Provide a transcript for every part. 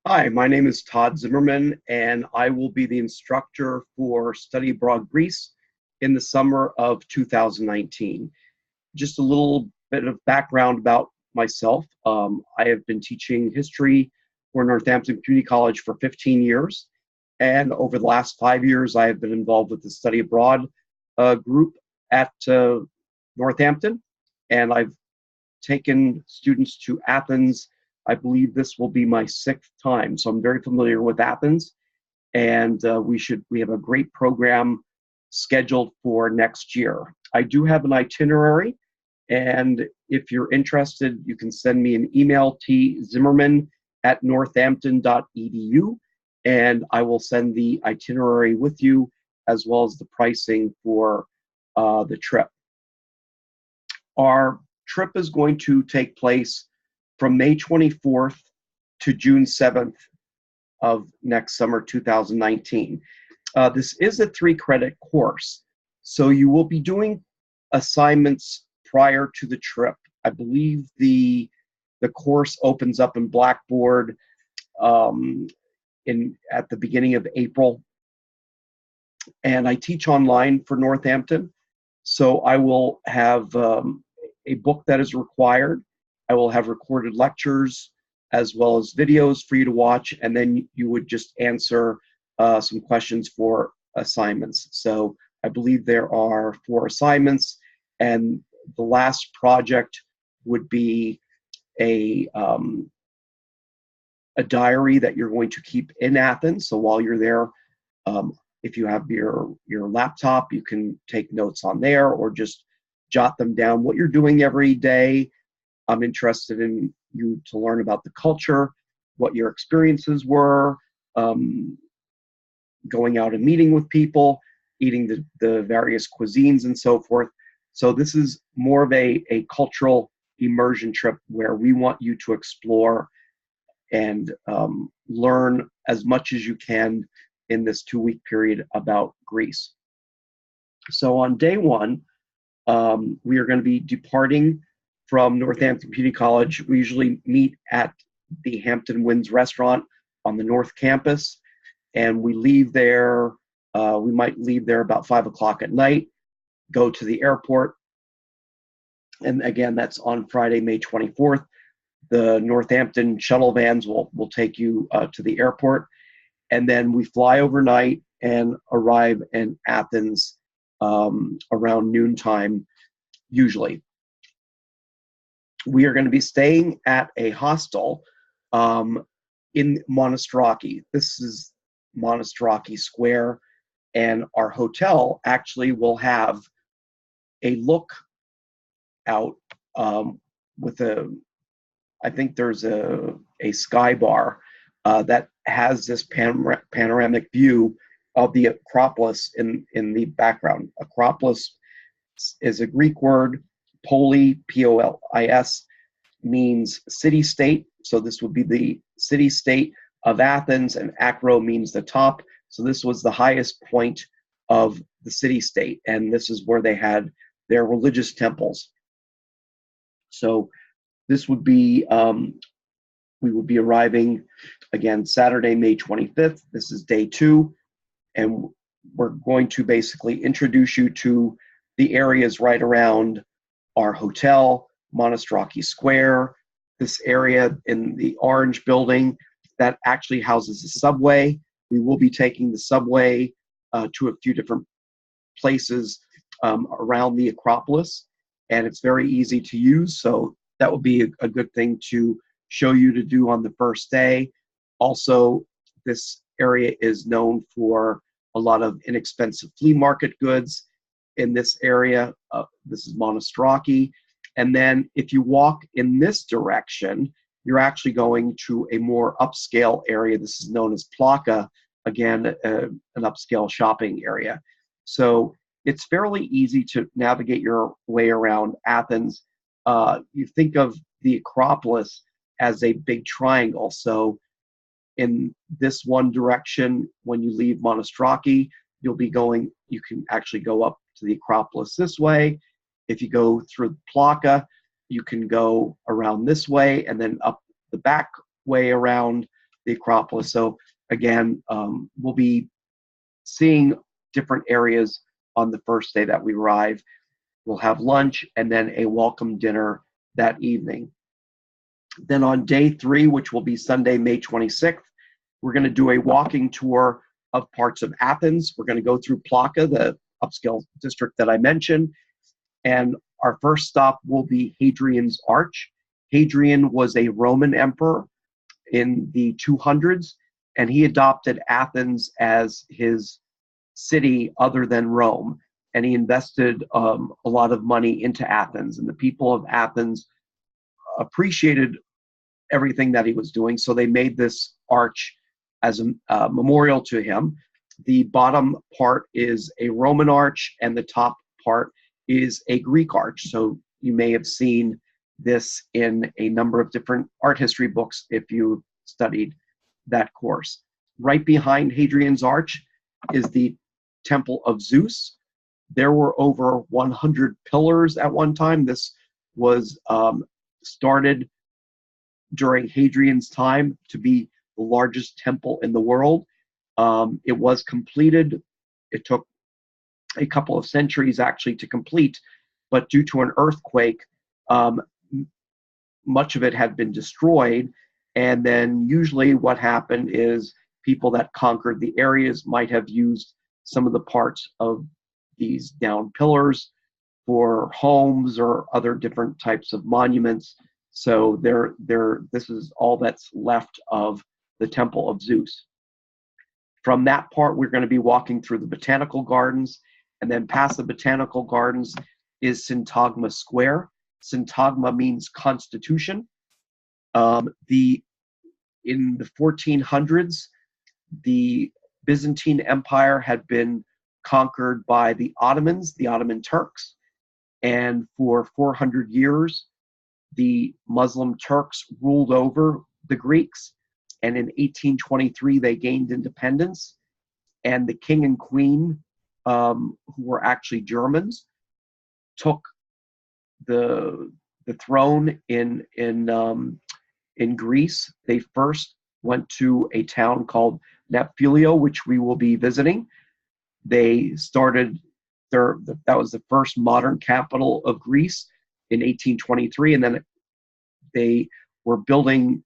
Hi, my name is Todd Zimmerman, and I will be the instructor for Study Abroad Greece in the summer of 2019. Just a little bit of background about myself. I have been teaching history for Northampton Community College for 15 years, and over the last 5 years, I have been involved with the Study Abroad group at Northampton, and I've taken students to Athens. I believe this will be my sixth time, so I'm very familiar with Athens, and we have a great program scheduled for next year. I do have an itinerary, and if you're interested, you can send me an email, tzimmerman@northampton.edu, and I will send the itinerary with you as well as the pricing for the trip. Our trip is going to take place from May 24th to June 7th of next summer, 2019. This is a 3-credit course, so you will be doing assignments prior to the trip. I believe the course opens up in Blackboard at the beginning of April, and I teach online for Northampton, so I will have a book that is required. I will have recorded lectures as well as videos for you to watch, and then you would just answer some questions for assignments. So I believe there are 4 assignments, and the last project would be a diary that you're going to keep in Athens. So while you're there, if you have your laptop, you can take notes on there or just jot them down, what you're doing every day. I'm interested in you to learn about the culture, what your experiences were, going out and meeting with people, eating the various cuisines and so forth. So this is more of a cultural immersion trip where we want you to explore and learn as much as you can in this 2-week period about Greece. So on day 1, we are going to be departing from Northampton Community College. We usually meet at the Hampton Winds restaurant on the North Campus, and we leave there. We might leave there about 5 o'clock at night, go to the airport, and again, that's on Friday, May 24th. The Northampton shuttle vans will take you to the airport, and then we fly overnight and arrive in Athens around noontime, usually. We are going to be staying at a hostel in Monostraki. This is Monostraki Square, and our hotel actually will have a look out with I think there's a sky bar that has this panoramic view of the Acropolis in the background. Acropolis is a Greek word. Polis, P-O-L-I-S, means city-state. So this would be the city-state of Athens, and Acro means the top. So this was the highest point of the city-state, and this is where they had their religious temples. So this would be, we would be arriving, again, Saturday, May 25th. This is day 2, and we're going to basically introduce you to the areas right around our hotel, Monostraki Square, this area in the orange building that actually houses a subway. We will be taking the subway to a few different places around the Acropolis, and it's very easy to use, so that would be a good thing to show you to do on the first day. Also, this area is known for a lot of inexpensive flea market goods in this area. This is Monostraki. And then if you walk in this direction, you're actually going to a more upscale area. This is known as Plaka, again, an upscale shopping area. So it's fairly easy to navigate your way around Athens. You think of the Acropolis as a big triangle. So in this one direction, when you leave Monostraki, you can actually go up to the Acropolis this way. If you go through Plaka, you can go around this way and then up the back way around the Acropolis. So again, we'll be seeing different areas on the first day that we arrive. We'll have lunch and then a welcome dinner that evening. Then on day 3, which will be Sunday, May 26th, we're going to do a walking tour of parts of Athens. We're going to go through Plaka, the upscale district that I mentioned, and our first stop will be Hadrian's Arch. Hadrian was a Roman emperor in the 200s, and he adopted Athens as his city other than Rome, and he invested a lot of money into Athens, and the people of Athens appreciated everything that he was doing, so they made this arch as a memorial to him. The bottom part is a Roman arch, and the top part is a Greek arch. So you may have seen this in a number of different art history books if you studied that course. Right behind Hadrian's Arch is the Temple of Zeus. There were over 100 pillars at one time. This was started during Hadrian's time to be the largest temple in the world. It was completed. It took a couple of centuries actually to complete, but due to an earthquake, much of it had been destroyed. And then usually what happened is people that conquered the areas might have used some of the parts of these down pillars for homes or other different types of monuments. So this is all that's left of the Temple of Zeus. From that part, we're going to be walking through the Botanical Gardens, and then past the Botanical Gardens is Syntagma Square. Syntagma means constitution. In the 1400s, the Byzantine Empire had been conquered by the Ottomans, the Ottoman Turks, and for 400 years, the Muslim Turks ruled over the Greeks, and in 1823 they gained independence, and the king and queen, who were actually Germans, took the throne in Greece. They first went to a town called Nafplio, which we will be visiting. They started that was the first modern capital of Greece in 1823, and then they were building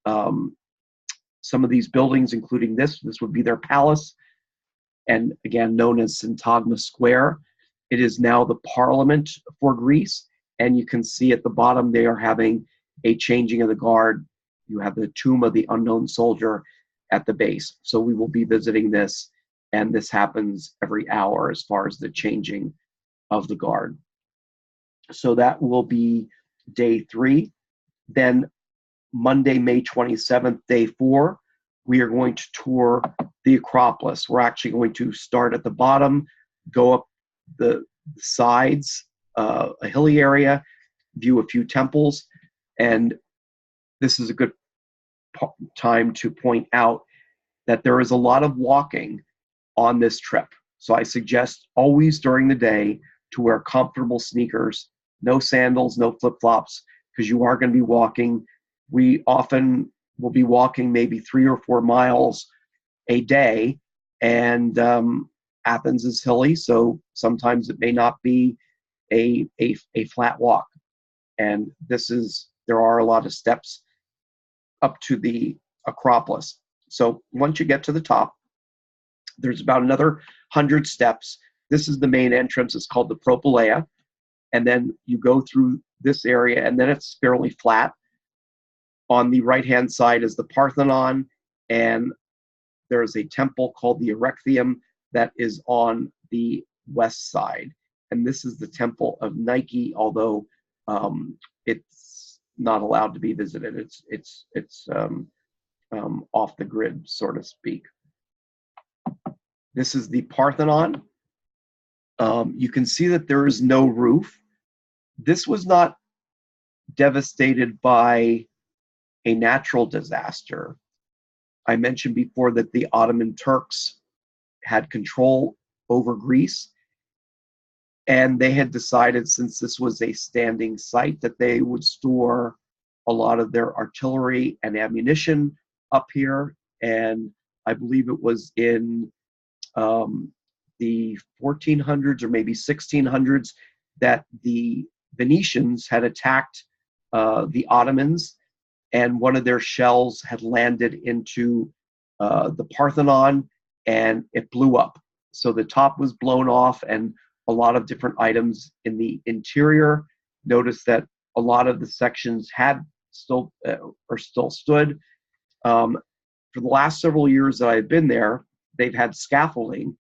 some of these buildings, including this. This would be their palace, and again known as Syntagma Square. It is now the parliament for Greece, and you can see at the bottom they are having a changing of the guard. You have the tomb of the unknown soldier at the base. So we will be visiting this, and this happens every hour as far as the changing of the guard. So that will be day 3. Then Monday, May 27th, day 4, we are going to tour the Acropolis. We're actually going to start at the bottom, go up the sides, a hilly area, view a few temples, and this is a good time to point out that there is a lot of walking on this trip. So I suggest always during the day to wear comfortable sneakers, no sandals, no flip-flops, because you are going to be walking. We often will be walking maybe 3 or 4 miles a day, and Athens is hilly, so sometimes it may not be a flat walk. And there are a lot of steps up to the Acropolis. So once you get to the top, there's about another 100 steps. This is the main entrance. It's called the Propylaea. And then you go through this area, and then it's fairly flat. On the right-hand side is the Parthenon, and there's a temple called the Erechtheum that is on the west side. And this is the temple of Nike, although it's not allowed to be visited. It's off the grid, so to speak. This is the Parthenon. You can see that there is no roof. This was not devastated by a natural disaster. I mentioned before that the Ottoman Turks had control over Greece, and they had decided, since this was a standing site, that they would store a lot of their artillery and ammunition up here and I believe it was in the 1400s or maybe 1600s that the Venetians had attacked the Ottomans, and one of their shells had landed into the Parthenon, and it blew up. So the top was blown off, and a lot of different items in the interior. Notice that a lot of the sections had still still stood. For the last several years that I've been there, they've had scaffolding,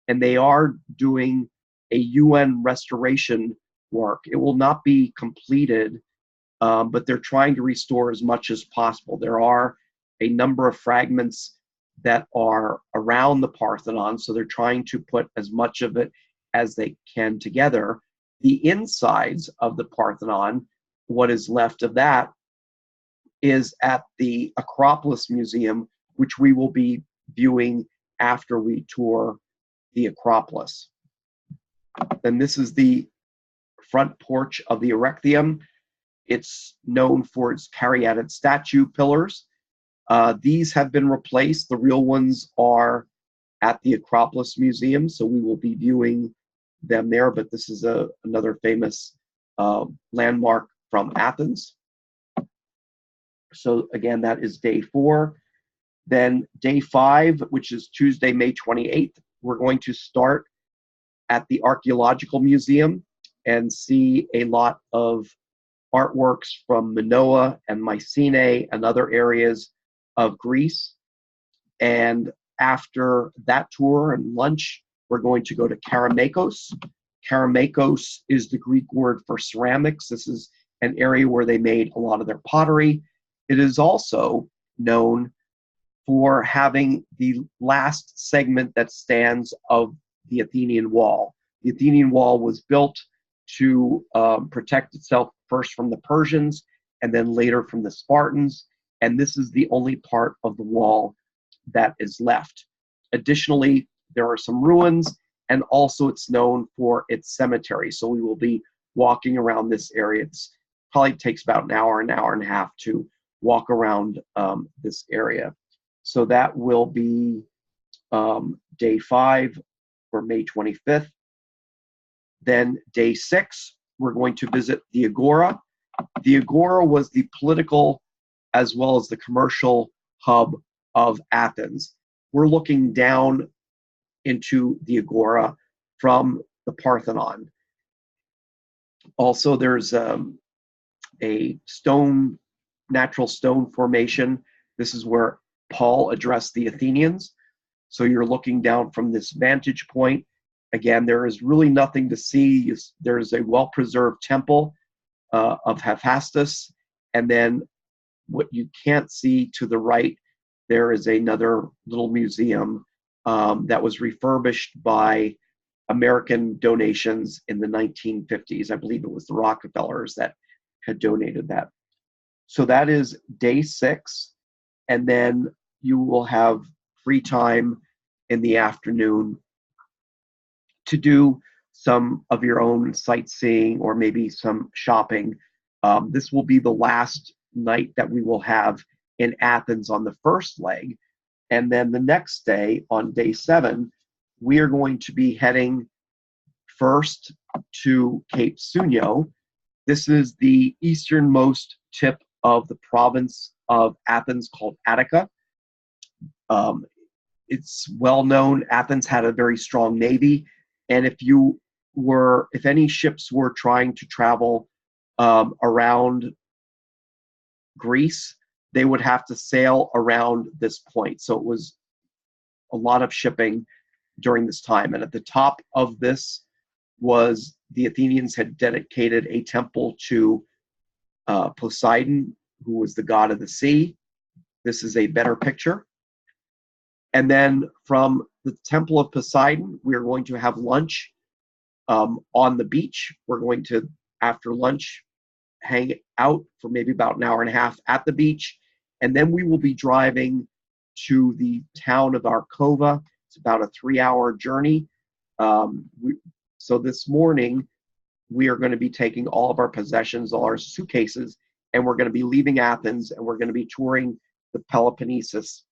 and they are doing a UN restoration work. It will not be completed, but they're trying to restore as much as possible. There are a number of fragments that are around the Parthenon, so they're trying to put as much of it as they can together. The insides of the Parthenon, what is left of that, is at the Acropolis Museum, which we will be viewing after we tour the Acropolis. Then this is the front porch of the Erechtheum. It's known for its caryatid statue pillars. These have been replaced. The real ones are at the Acropolis Museum, so we will be viewing them there, but this is another famous landmark from Athens. So again, that is day 4. Then day 5, which is Tuesday, May 28th, we're going to start at the Archaeological Museum and see a lot of artworks from Minoa and Mycenae and other areas of Greece. And after that tour and lunch, we're going to go to Kerameikos. Kerameikos is the Greek word for ceramics. This is an area where they made a lot of their pottery. It is also known for having the last segment that stands of the Athenian Wall. The Athenian Wall was built to protect itself first from the Persians and then later from the Spartans, and this is the only part of the wall that is left. Additionally, there are some ruins, and also it's known for its cemetery, so we will be walking around this area. It probably takes about an hour and a half to walk around this area. So that will be day 5 for May 25th. Then day 6, we're going to visit the Agora. The Agora was the political as well as the commercial hub of Athens. We're looking down into the Agora from the Parthenon. Also, there's a natural stone formation. This is where Paul addressed the Athenians. So you're looking down from this vantage point. Again, there is really nothing to see. There's a well-preserved temple of Hephaestus, and then what you can't see to the right, there is another little museum that was refurbished by American donations in the 1950s. I believe it was the Rockefellers that had donated that. So that is day 6, and then you will have free time in the afternoon to do some of your own sightseeing or maybe some shopping. This will be the last night that we will have in Athens on the first leg. And then the next day, on day 7, we are going to be heading first to Cape Sunio. This is the easternmost tip of the province of Athens called Attica. It's well known, Athens had a very strong navy, and if any ships were trying to travel around Greece, they would have to sail around this point. So it was a lot of shipping during this time. And at the top of this was the Athenians had dedicated a temple to Poseidon, who was the god of the sea. This is a better picture. And then from the temple of Poseidon, we are going to have lunch on the beach. We're going to, after lunch, hang out for maybe about an hour and a half at the beach. And then we will be driving to the town of Arkova. It's about a 3-hour journey. So this morning, we are going to be taking all of our possessions, all our suitcases, and we're going to be leaving Athens, and we're going to be touring the Peloponnesus.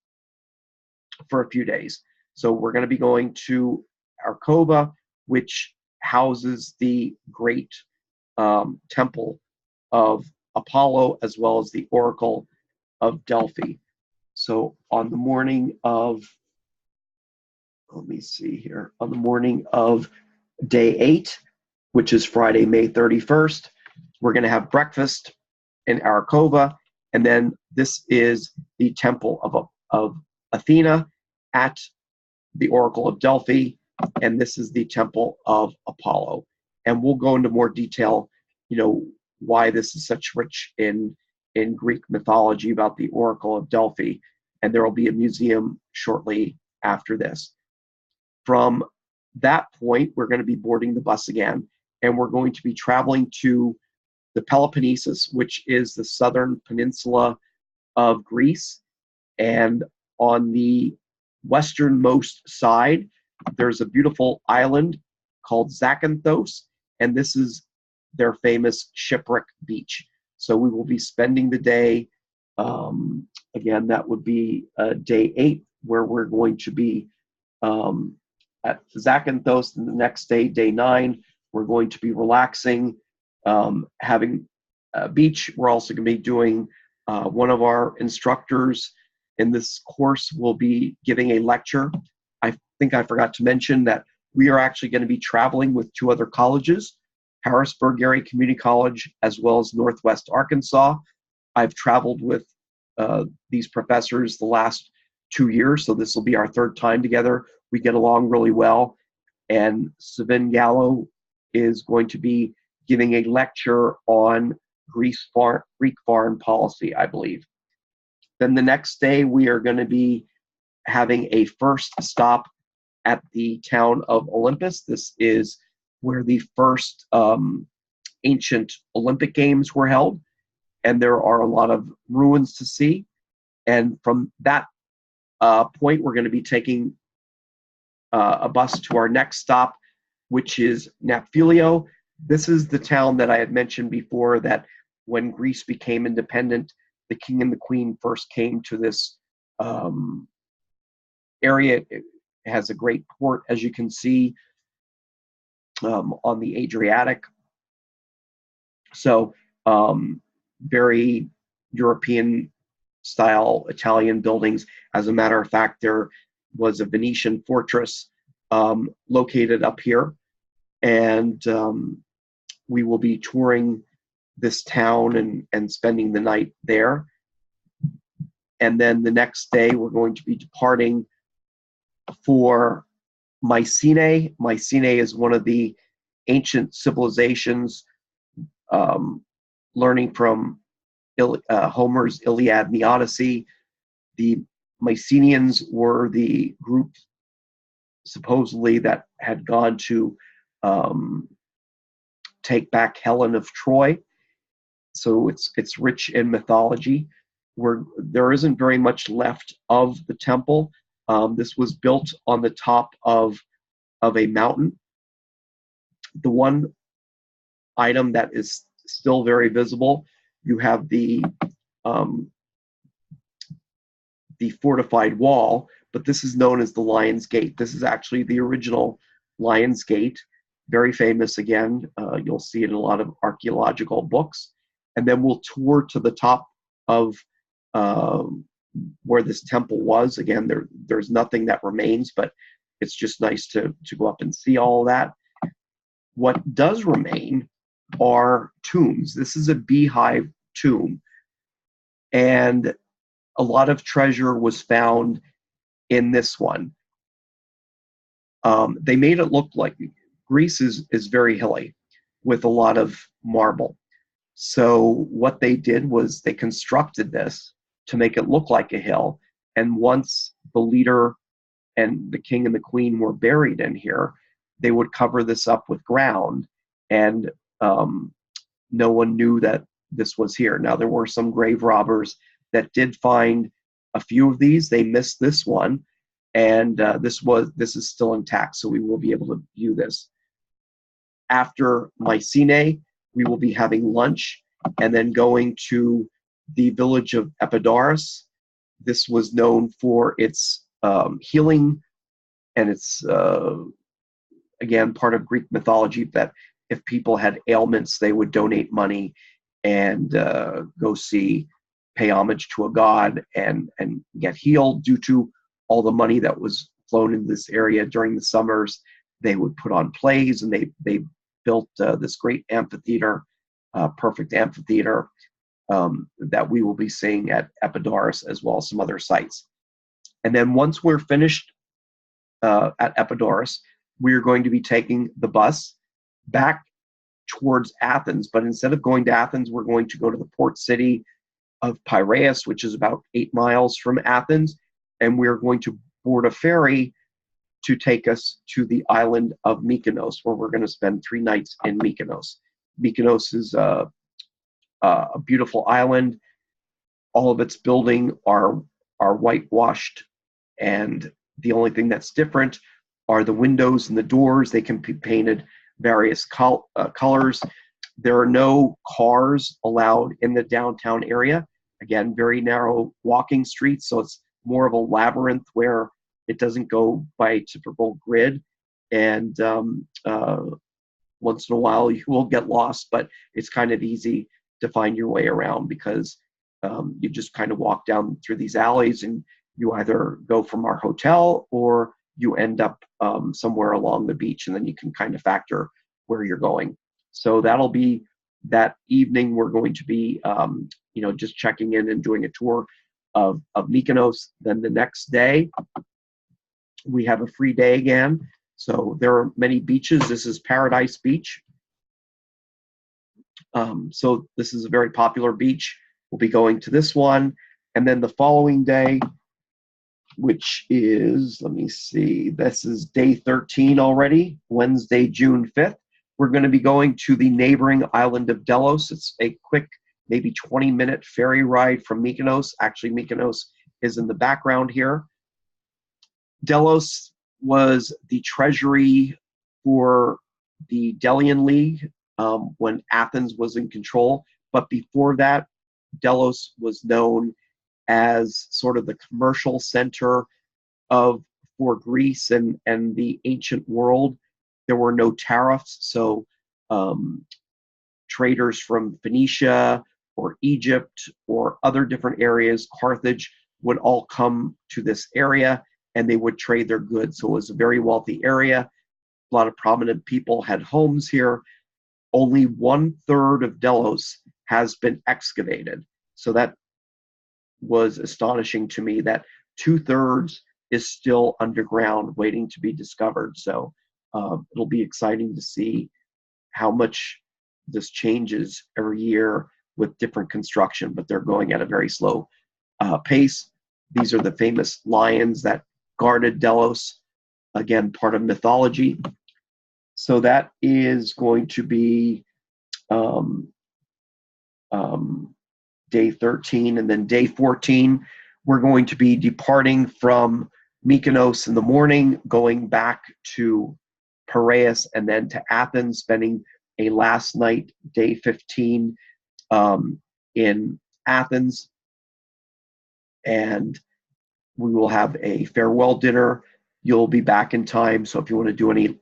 for a few days. So we're going to be going to Arkova, which houses the great temple of Apollo, as well as the Oracle of Delphi. So on the morning of, let me see here, on the morning of day 8, which is Friday, May 31st, we're going to have breakfast in Arkova, and then this is the temple of Athena at the Oracle of Delphi, and this is the temple of Apollo. And we'll go into more detail, why this is such rich in Greek mythology about the Oracle of Delphi, and there will be a museum shortly after this. From that point, we're going to be boarding the bus again, and we're going to be traveling to the Peloponnesus, which is the southern peninsula of Greece. And on the westernmost side, there's a beautiful island called Zakynthos, and this is their famous shipwreck beach. So we will be spending the day, again, that would be day 8, where we're going to be at Zakynthos, and the next day, day 9, we're going to be relaxing, having a beach. We're also going to be doing, one of our instructors in this course will be giving a lecture. I think I forgot to mention that we are actually going to be traveling with 2 other colleges, Harrisburg Area Community College, as well as Northwest Arkansas. I've traveled with these professors the last 2 years, so this will be our 3rd time together. We get along really well, and Savin Gallo is going to be giving a lecture on Greek foreign policy, I believe. Then the next day, we are going to be having a first stop at the town of Olympus. This is where the first ancient Olympic Games were held, and there are a lot of ruins to see. And from that point, we're going to be taking a bus to our next stop, which is Nafplio. This is the town that I had mentioned before, that when Greece became independent, the king and the queen first came to this area. It has a great port, as you can see, on the Adriatic. So very European style Italian buildings. As a matter of fact, there was a Venetian fortress located up here, and we will be touring this town and spending the night there. And then the next day, we're going to be departing for Mycenae. Mycenae is one of the ancient civilizations, learning from Homer's Iliad and the Odyssey. The Mycenaeans were the group supposedly that had gone to take back Helen of Troy. So it's rich in mythology. There isn't very much left of the temple. This was built on the top of a mountain. The one item that is still very visible, you have the fortified wall, but this is known as the Lion's Gate. This is actually the original Lion's Gate, very famous again. You'll see it in a lot of archaeological books. And then we'll tour to the top of where this temple was. Again, there's nothing that remains, but it's just nice to go up and see all of that. What does remain are tombs. This is a beehive tomb, and a lot of treasure was found in this one. They made it look like Greece is very hilly with a lot of marble. So what they did was they constructed this to make it look like a hill. And once the leader and the king and the queen were buried in here, they would cover this up with ground, and no one knew that this was here. Now, there were some grave robbers that did find a few of these. They missed this one, and this is still intact, so we will be able to view this. After Mycenae, we will be having lunch and then going to the village of Epidaurus. This was known for its healing, and it's again part of Greek mythology that if people had ailments, they would donate money and go pay homage to a god and get healed due to all the money that was flown in this area during the summers. They would put on plays, and they built this great amphitheater, perfect amphitheater that we will be seeing at Epidaurus as well as some other sites. And then once we're finished at Epidaurus, we're going to be taking the bus back towards Athens. But instead of going to Athens, we're going to go to the port city of Piraeus, which is about 8 miles from Athens, and we're going to board a ferry to take us to the island of Mykonos, where we're going to spend 3 nights in Mykonos. Mykonos is a beautiful island. All of its buildings are whitewashed, and the only thing that's different are the windows and the doors. They can be painted various colors. There are no cars allowed in the downtown area. Again, very narrow walking streets, so it's more of a labyrinth where it doesn't go by a typical grid. And once in a while you will get lost, but it's kind of easy to find your way around because you just kind of walk down through these alleys, and you either go from our hotel or you end up somewhere along the beach, and then you can kind of factor where you're going. So that'll be that evening. We're going to be, just checking in and doing a tour of Mykonos. Then the next day, we have a free day again. So there are many beaches. This is Paradise Beach. So this is a very popular beach. We'll be going to this one. And then the following day, which is, let me see, this is day 13 already, Wednesday, June 5th. We're going to be going to the neighboring island of Delos. It's a quick, maybe 20-minute ferry ride from Mykonos. Actually, Mykonos is in the background here. Delos was the treasury for the Delian League when Athens was in control. But before that, Delos was known as sort of the commercial center for Greece and the ancient world. There were no tariffs, so traders from Phoenicia or Egypt or other different areas, Carthage, would all come to this area and they would trade their goods. So it was a very wealthy area. A lot of prominent people had homes here. Only 1/3 of Delos has been excavated. So that was astonishing to me that 2/3 is still underground waiting to be discovered. So it'll be exciting to see how much this changes every year with different construction, but they're going at a very slow pace. These are the famous lions that guarded Delos, again, part of mythology. So that is going to be day 13, and then day 14, we're going to be departing from Mykonos in the morning, going back to Piraeus and then to Athens, spending a last night, day 15, in Athens. And we will have a farewell dinner. You'll be back in time, so if you want to do any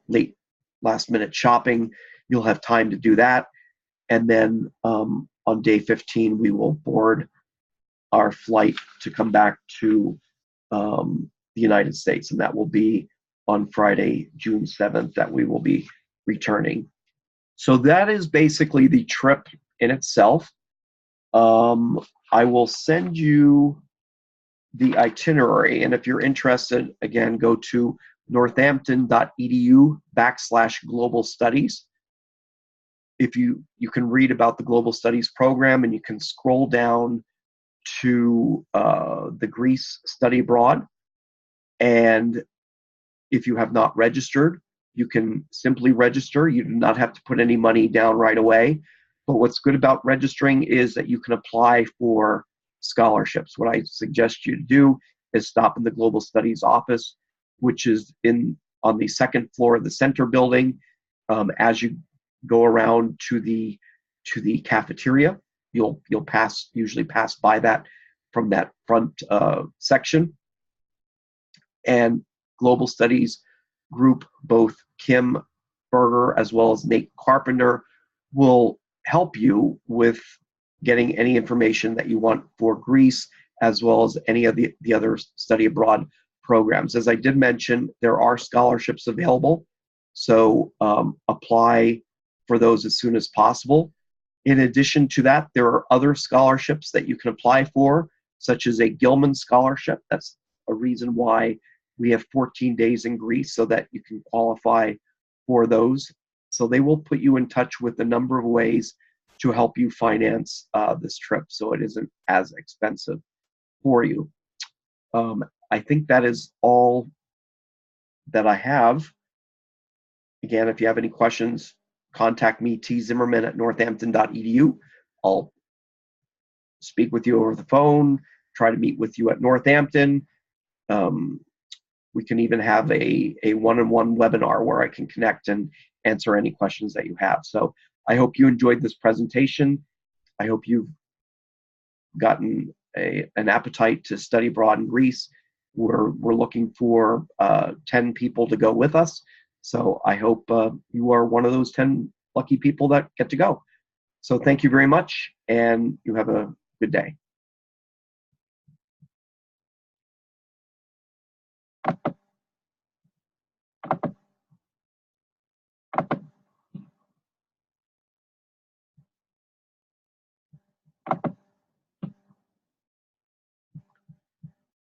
last minute shopping, you'll have time to do that. And then on day 15, we will board our flight to come back to the United States, and that will be on Friday, June 7th, that we will be returning. So that is basically the trip in itself. I will send you the itinerary, and if you're interested, again, go to northampton.edu/global studies. If you can read about the Global Studies program, and you can scroll down to the Greece Study Abroad. And if you have not registered, you can simply register. You do not have to put any money down right away. But what's good about registering is that you can apply for scholarships. What I suggest you to do is stop in the Global Studies office, which is on the second floor of the center building. As you go around to the cafeteria, you'll usually pass by that from that front section. and Global Studies group, both Kim Berger as well as Nate Carpenter, will help you with getting any information that you want for Greece, as well as any of the other study abroad programs. As I did mention, there are scholarships available, so apply for those as soon as possible. In addition to that, there are other scholarships that you can apply for, such as a Gilman Scholarship. That's a reason why we have 14 days in Greece, so that you can qualify for those. So they will put you in touch with a number of ways to help you finance this trip, so it isn't as expensive for you. I think that is all that I have. Again, if you have any questions, contact me, tzimmerman@northampton.edu. I'll speak with you over the phone, try to meet with you at Northampton. We can even have a one-on-one webinar where I can connect and answer any questions that you have. So I hope you enjoyed this presentation. I hope you've gotten an appetite to study abroad in Greece. We're looking for 10 people to go with us. So I hope you are one of those 10 lucky people that get to go. So thank you very much, and you have a good day.